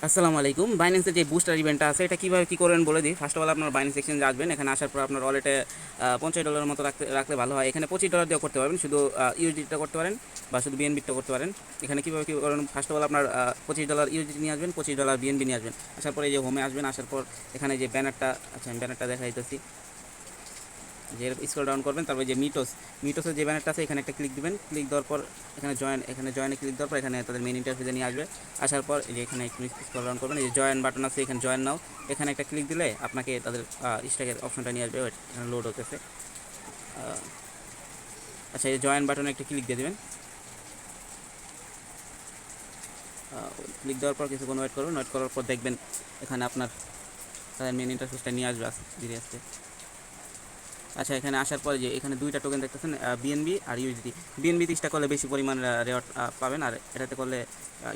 আসসালামু আলাইকুম। বাইন্যান্সের যে বুস্টার ইভেন্টটা আছে এটা কীভাবে কী করবেন বলে দিই। ফার্স্ট অফ অল আপনার বাইন্যান্স এক্সচেঞ্জে আসবেন। এখানে আসার পর আপনার ওয়ালেটে $50 মতো রাখলে ভালো হয়। এখানে $25 দিয়েও করতে পারবেন, শুধু ইউএসডিটা করতে পারেন বা শুধু বিএনবিটা করতে পারেন। এখানে কীভাবে কী করেন, ফার্স্ট অফ অল আপনার $25 ইউএসডি নিয়ে আসবেন, $25 বিএনবি নিয়ে আসবেন। আসার পরে এই যে হোমে আসবেন, আসার পর এখানে যে ব্যানারটা, আচ্ছা আমি ব্যানারটা দেখাই দিতেছি। যে স্ক্রল ডাউন করবেন, তারপরে যে মিটোসের যে ব্যানারটা আছে এখানে একটা ক্লিক দিবেন। ক্লিক দেওয়ার পর এখানে জয়েনে ক্লিক দেওয়ার পর এখানে তাদের মেন ইন্টারফেসে নিয়ে আসবে। আসার পর এই যে এখানে একটু স্ক্রল ডাউন করবেন, এই যে জয়েন বাটন আছে, এখানে জয়েন নাও, এখানে একটা ক্লিক দিলে আপনাকে তাদের স্ট্যাকের অপশনটা নিয়ে আসবে। এখানে লোড হতেছে। আচ্ছা, এই জয়েন বাটনে একটা ক্লিক দিয়ে দেবেন। ক্লিক দেওয়ার পর কিছুক্ষণ ওয়েট করবেন। ওয়েট করার পর দেখবেন এখানে আপনার তাদের মেন ইন্টারফেসটা নিয়ে আসবে ধীরে আস্তে। আচ্ছা, এখানে আসার পরে যে এখানে দুইটা টোকেন দেখতেছেন, বিএনবি আর ইউএসডি। বিএনবি 30টা করলে বেশি পরিমাণ রেওয়ার্ড পাবেন, আর এটাতে করলে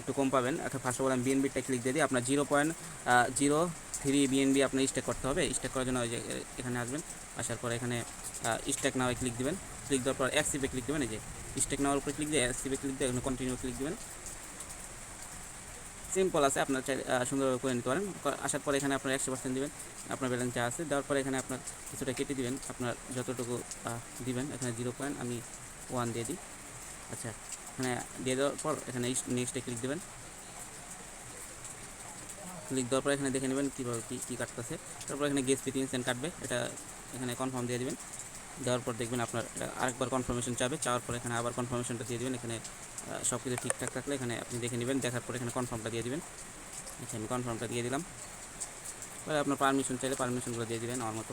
একটু কম পাবেন। এখন ফার্স্ট অফ অল আমি বিএনবিটা ক্লিক দিয়ে দিই। আপনার 0.03 বিএনবি আপনার স্টেক করতে হবে। স্টেক করার জন্য ওই যে এখানে আসবেন। আসার পরে এখানে স্টেক নাও ক্লিক দিবেন। ক্লিক দেওয়ার পর অ্যাক্সিপে ক্লিক দেবেন। এই যে স্টেক নাওয়ার উপরে ক্লিক দিয়ে অ্যাক্সিপে ক্লিক দিয়ে এখানে কন্টিনিউ ক্লিক দেবেন। সিম্পল আছে, আপনার সুন্দরভাবে করে নিতে পারেন। আসার পরে এখানে আপনার 100% দেবেন, আপনার ব্যালেন্স যা আছে। দেওয়ার পরে এখানে আপনার কিছুটা কেটে দিবেন, আপনার যতটুকু দিবেন। এখানে 0.1 দিয়ে দিই। আচ্ছা, এখানে দিয়ে দেওয়ার পর এখানে নেক্সটে ক্লিক দেবেন। ক্লিক দেওয়ার পর এখানে দেখে নেবেন কীভাবে কী কাটতেছে। তারপর এখানে গেস ফি 3 সেন্ট কাটবে, এটা এখানে কনফার্ম দিয়ে দেবেন। দেওয়ার পর দেখবেন আপনার আরেকবার কনফার্মেশন চাবে। চাওয়ার পর এখানে আবার কনফার্মেশনটা দিয়ে দেবেন। এখানে সব কিছু ঠিকঠাক থাকলে এখানে আপনি দেখে নেবেন। দেখার পর এখানে কনফার্মটা দিয়ে দেবেন। আচ্ছা, আমি কনফার্মটা দিয়ে দিলাম। এবার আপনার পারমিশন চাইলে পারমিশনগুলো দিয়ে দেবেন আমার মতো।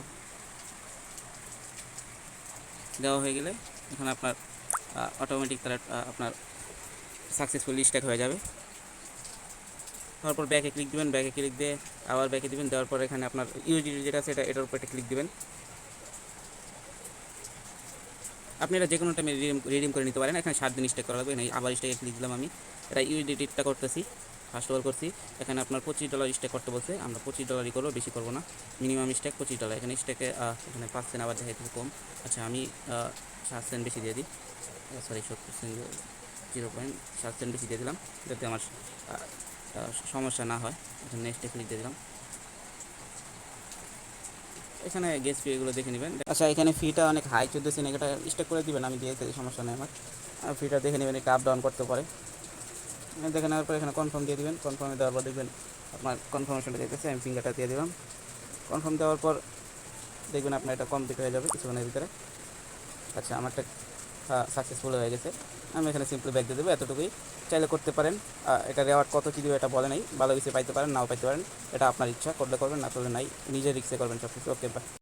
দেওয়া হয়ে গেলে এখানে আপনার অটোমেটিক তারা আপনার সাকসেসফুলি স্ট্যাক হয়ে যাবে। তারপর ব্যাকে ক্লিক দেবেন। ব্যাকে ক্লিক দিয়ে আবার ব্যাকে দেবেন। দেওয়ার পর এখানে আপনার ইউএসডি যেটা আছে এটার উপর একটা ক্লিক দেবেন। আপনি এটা যে কোনো টাইমে রিডিম করে নিতে পারেন। এখানে 7 দিন স্টে করা লাগবে। এখানে আবার স্টেকে ক্লিক দিলাম। আমি এটা ইউএসডিটা করতেছি, ফার্স্ট অফ অল করছি। এখানে আপনার $25 স্টে করতে বলছে, আমরা $25 করবো, বেশি করবো না। Minimum stake $25। এখানে স্টেকে এখানে 5 সেন্ট আবার দেখা কম। আচ্ছা, আমি 7 সেন্ট বেশি দিয়ে দিই, সরি 70 সেন্ট, 0.7 সেন্ট বেশি দিয়ে দিলাম, যাতে আমার সমস্যা না হয়। এখানে নেক্সটে ক্লিক দিয়ে দিলাম। এখানে গ্যাস ফি এগুলো দেখে নেবেন। আচ্ছা, এখানে ফিটা অনেক হাই, 14 সেন্ট, এটা স্টেক করে দিবেন, আমি দিয়ে সমস্যা নেই আমার। ফিটা দেখে নেবেন, একটু আপ ডাউন করতে পারে। দেখে নেওয়ার পর এখানে কনফার্ম দিয়ে দেবেন। কনফার্মে দেওয়ার পর দেখবেন আপনার কনফার্মেশনটা দেখতেছে, আমি ফিঙ্গারটা দিয়ে দিলাম। কনফার্ম দেওয়ার পর দেখবেন আপনার এটা কমপ্লিট হয়ে যাবে কিছুক্ষণের ভিতরে। আচ্ছা, আমারটা সাকসেসফুল হয়ে গেছে। আমি এখানে সিম্পলি ব্যাক দিয়ে দেবো, এতটুকুই। চাইলে করতে পারেন। এটা রেওয়ার্ড কত কী দেবে এটা বলে নাই, ভালো কিছু পাইতে পারেন, নাও পাইতে পারেন, এটা আপনার ইচ্ছা। করলে করবেন, না করলে নাই, নিজের রিক্সে করবেন সব কিছু। ওকে, বাই।